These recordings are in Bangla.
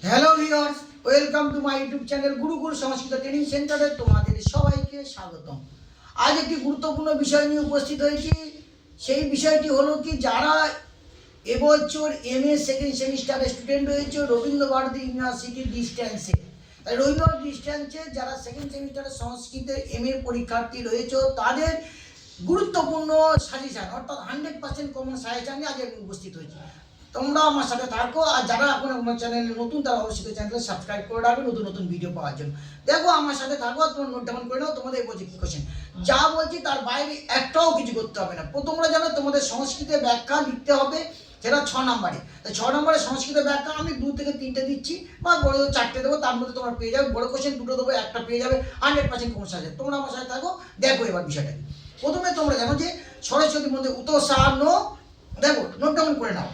Hello viewers, welcome to my YouTube channel Gurukul Sanskrit training সেন্টারে তোমাদের সবাইকে স্বাগতম। আজ একটি গুরুত্বপূর্ণ বিষয় নিয়ে উপস্থিত হয়েছি। সেই বিষয়টি হলো কি, যারা এবছর MA সেকেন্ড সেমিস্টারের স্টুডেন্ট রয়েছে রবীন্দ্র ভারতী ইউনিভার্সিটি ডিস্ট্যান্সে, তাই রবীন্দ্র ডিস্ট্যান্সে যারা সেকেন্ড সেমিস্টারের সংস্কৃতের MA পরীক্ষার্থী রয়েছে তাদের গুরুত্বপূর্ণ সাজেশান অর্থাৎ 100% কমন সাজেশান নিয়ে আজ আমি উপস্থিত হয়েছি। তোমরা আমার সাথে থাকো, আর যারা এখন আমার চ্যানেলে নতুন তারা অবশ্যই চ্যানেলটা সাবস্ক্রাইব করে রাখবে নতুন নতুন ভিডিও পাওয়ার জন্য। দেখো আমার সাথে থাকো, তোমার নোট ডাউন করে নাও। তোমাদের বলছি কি কোশ্চেন, যা বলছি তার বাইরে একটাও কিছু করতে হবে না। তোমরা জানো তোমাদের সংস্কৃতের ব্যাখ্যা লিখতে হবে, সেটা 6 নম্বরে। তাই 6 নম্বরে সংস্কৃত ব্যাখ্যা আমি 2 থেকে 3টে দিচ্ছি, বা বড় 4টে দেবো, তার মধ্যে তোমরা পেয়ে যাবে। বড় কোশ্চেন 2টো দেবো, একটা পেয়ে যাবে 100% কমন সাজে। তোমরা আমার সাথে থাকো, দেখো এবার বিষয়টা। প্রথমে তোমরা জানো যে সরস্বতীর মধ্যে উতসানো, দেখো নোট ডাউন করে নাও।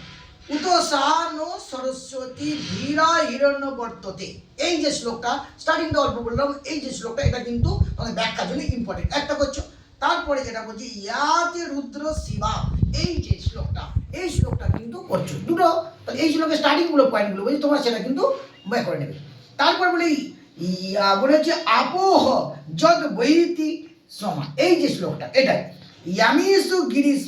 উতসানো সরস্বতী ধীরা হিরণ্য বর্ততে, এই যে শ্লোকটা স্টার্টিংটা অল্প বললাম, এই যে শ্লোকটা এটা কিন্তু তোমাদের ব্যাখ্যার জন্য ইম্পর্টেন্ট। একটা করছো, তারপরে যেটা বলছি ইয়াতে রুদ্র শিবা, এই যে শ্লোকটা, এই শ্লোকটা কিন্তু করছো দুটো। তাহলে এই শ্লোকের স্টার্টিংগুলো পয়েন্টগুলো বলছি, তোমরা সেটা কিন্তু ব্যয় করে নেবে। তারপর বলি বলে হচ্ছে আপোহ যদ বৈতি সমা, এই যে শ্লোকটা এটাই ইয়ামিসু গিরিশ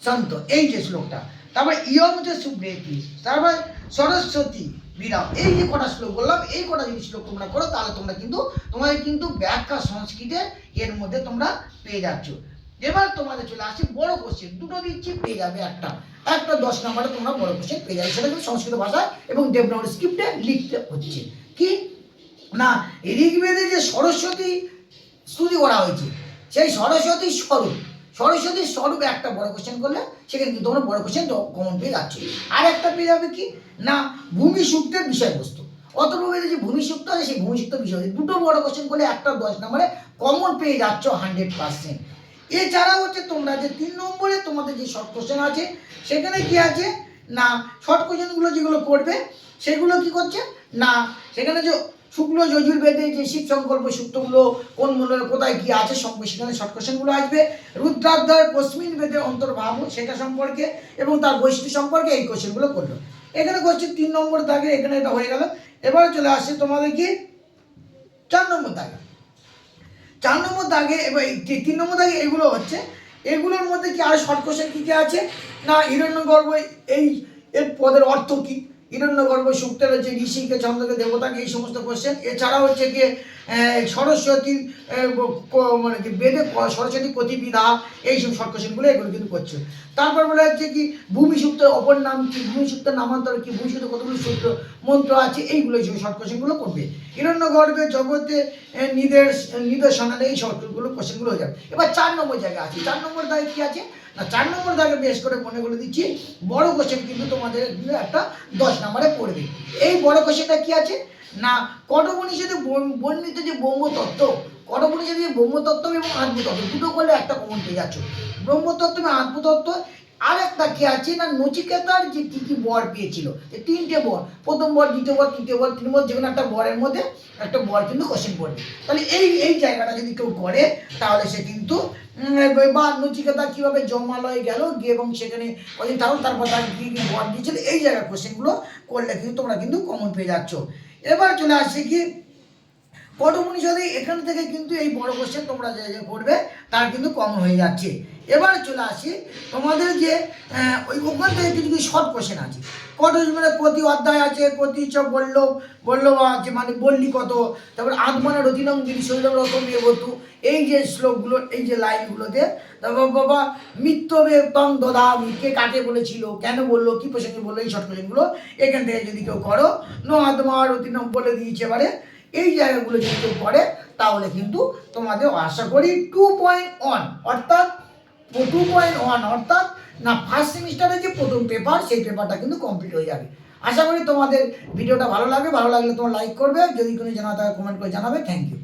সন্ত, এই যে শ্লোকটা। তারপর ইয়ম যে সুব্রেতি, তারপর সরস্বতী বিরাম, এই যে কটা শ্লোক বললাম, এই কটা যদি শ্লোক তোমরা করো তাহলে তোমরা কিন্তু তোমাদের কিন্তু ব্যাখ্যা সংস্কৃতে এর মধ্যে তোমরা পেয়ে যাচ্ছ। এবার তোমাদের চলে আসছে বড় কোশ্চেন, দুটো দিচ্ছি পেয়ে যাবে একটা 10 নম্বরে তোমরা বড় কোশ্চেন পেয়ে যাবে। সেটা কিন্তু সংস্কৃত ভাষায় এবং দেবনাগরী স্ক্রিপ্টে লিখতে হচ্ছে। কি না, ঋগ্বেদে যে সরস্বতী স্তুতি করা হয়েছে, সেই সরস্বতীর স্বরূপ একটা বড় কোশ্চেন করলে সেখানে কিন্তু তোমরা বড় কোশ্চেন কমন পেয়ে যাচ্ছে। আর একটা পেয়ে যাবে কি না, ভূমি সূক্তের বিষয়বস্তু। অতর্ববেদে যে ভূমি সূক্ত আছে সেই ভূমি সূক্ত বিষয়, দুটো বড় কোশ্চেন করলে একটা 10 নম্বরে কমন পেয়ে যাচ্ছ 100%। এছাড়া হচ্ছে তোমরা যে 3 নম্বরে তোমাদের যে শর্ট কোশ্চেন আছে, সেখানে কি আছে না, শর্ট কোশ্চেনগুলো যেগুলো করবে সেগুলো কি করছে না, সেখানে যে শুক্ল যজুর্বেদে যে শিব সংকল্প সূত্রগুলো কোন মূল্য কোথায় কি আছে সেখানে শর্ট কোশ্চেনগুলো আসবে। রুদ্রাধ্যায় পশ্চিম বেদের অন্তর্ভাব সেটা সম্পর্কে এবং তার বৈশিষ্ট্য সম্পর্কে এই কোশ্চেনগুলো করলো। এখানে কোশ্চেন 3 নম্বর দাগে, এখানে এটা হয়ে গেল। এবার চলে আসছে তোমাদের কি 4 নম্বর দাগে। 4 নম্বর দাগে এবার 3 নম্বর দাগে এগুলো হচ্ছে, এগুলোর মধ্যে কি আর শর্ট কোশ্চেন কি কি আছে না, হিরণ্যগর্ভ এই এর পদের অর্থ কি, হিরণ্যগর্ভ সূক্তের হচ্ছে ঋষিকে ছন্দকে দেবতাকে, এই সমস্ত কোশ্চেন। এছাড়া হচ্ছে গিয়ে সরস্বতীর মানে কি বেদে সরস্বতী প্রতিবিধা, এইসব শর্ট কোশ্চেনগুলো এগুলো কিন্তু করছে। তারপর বলা হচ্ছে কি ভূমি সূক্তের অপর নাম কি, ভূমি সূক্তের নামান্তর কি, ভূমি সূক্তের কতগুলো সূত্র মন্ত্র আছে, এইগুলো এই শর্ট কোশ্চেনগুলো করবে। হিরণ্যগর্ভে জগতে নিদর্শনালে এই শর্টগুলো কোশ্চেনগুলো হয়ে যাবে। এবার 4 নম্বর জায়গা আছে, 4 নম্বর দাগে কি আছে না, 4 নম্বর দাগে বেশ করে মনে করে দিচ্ছি বড় কোশ্চেন কিন্তু তোমাদের একটা 10 নম্বরে পড়বে। এই বড় কোশ্চেনটা কি আছে না, কঠোপনিষদে বর্ণিত যে ব্রহ্মতত্ত্ব, কঠোপনিষদে যে ব্রহ্মতত্ত্ব এবং আত্মতত্ত্ব দুটো করলে একটা কমন পেয়ে যাচ্ছ। ব্রহ্মতত্ত্ব এবং আত্মতত্ত্ব। আর একটা কি আছে না, নচিকেতার যে কি কি বর পেয়েছিল, যে 3টে বর, প্রথম বর, দ্বিতীয় বর, তৃতীয় বর, 3 বর, যেকোনো একটা বরের মধ্যে একটা বর কিন্তু কোশ্চেন পড়বে। তাহলে এই জায়গাটা যদি কেউ করে তাহলে সে কিন্তু বা নচিকেতা কিভাবে জমালয়ে গেল গিয়ে এবং সেখানে কদিন থাকলো, তারপর তার কি কি বর দিয়েছিল, এই জায়গার কোশ্চেনগুলো করলে কিন্তু তোমরা কিন্তু কমন পেয়ে যাচ্ছ। এবার চলে আসছে কি কঠোপনিষদে, এখান থেকে কিন্তু এই বড় কোশ্চেন তোমরা যে করবে তার কিন্তু কমন হয়ে যাচ্ছে। এবার চলে আসি তোমাদের যে ওখান থেকে কিছু কিছু শর্ট কোশ্চেন আছে। মানে প্রতি অধ্যায় আছে, প্রতি বললো আছে মানে বললি কত, তারপর আত্মানা রতিনং গিরি শৈলম রকম বতু, এই যে শ্লোকগুলো, এই যে লাইনগুলোতে তারপর বাবা মিত্রবে তং দদা, কে কাকে বলেছিল, কেন বললো, কি প্রসঙ্গে বললো, এই শর্ট কোশ্চেনগুলো এখান থেকে যদি কেউ করো, নো আত্মা রতিনং বলে দিয়েছে। এবারে এই জায়গাগুলো যদি কেউ করে তাহলে কিন্তু তোমাদের আশা করি 2.1 অর্থাৎ 2.1 অর্থাৎ না ফার্স্ট সেমিস্টারের যে প্রথম পেপার সেই পেপারটা কিন্তু কমপ্লিট হয়ে যাবে। আশা করি তোমাদের ভিডিওটা ভালো লাগবে, ভালো লাগলে তোমরা লাইক করবে, যদি কোনো জানা থাকে কমেন্ট করে জানাবে। Thank you.